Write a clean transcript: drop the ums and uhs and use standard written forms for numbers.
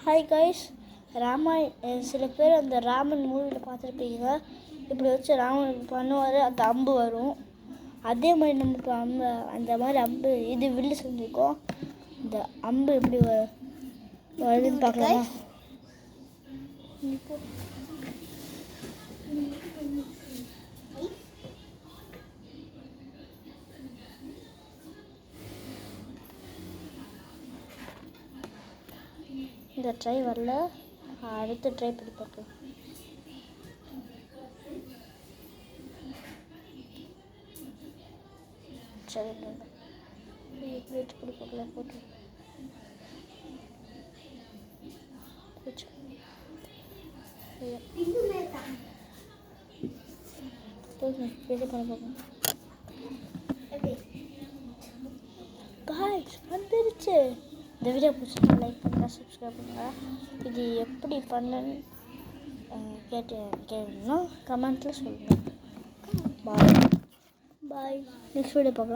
Hi guys, சில பேர் அந்த ராமன் மூவியில் பார்த்துருப்பீங்க. இப்படி வச்சு ராமன் பண்ணுவார், அந்த அம்பு வரும். அதே மாதிரி நமக்கு அந்த மாதிரி அம்பு இது வில்லு செஞ்சுருக்கோம். இந்த அம்பு எப்படி வருதுன்னு பார்க்கலாமா? இந்த ட்ரை வரல, அடுத்த ட்ரை பண்ணி பார்க்கலாம். சரி, வெயிட் பண்ணி பார்க்கலாம். போட்டு வந்துருச்சு. இந்த வீடியோ பிடிச்சிருந்தா லைக் பண்ணுங்கள், சப்ஸ்கிரைப் பண்ணுங்கள். இது எப்படி பண்ணன்னு கேட்டீங்கன்னா கமெண்ட்டில் சொல்லுங்கள். பாய். நெக்ஸ்ட் வீடியோ பார்க்கலாம்.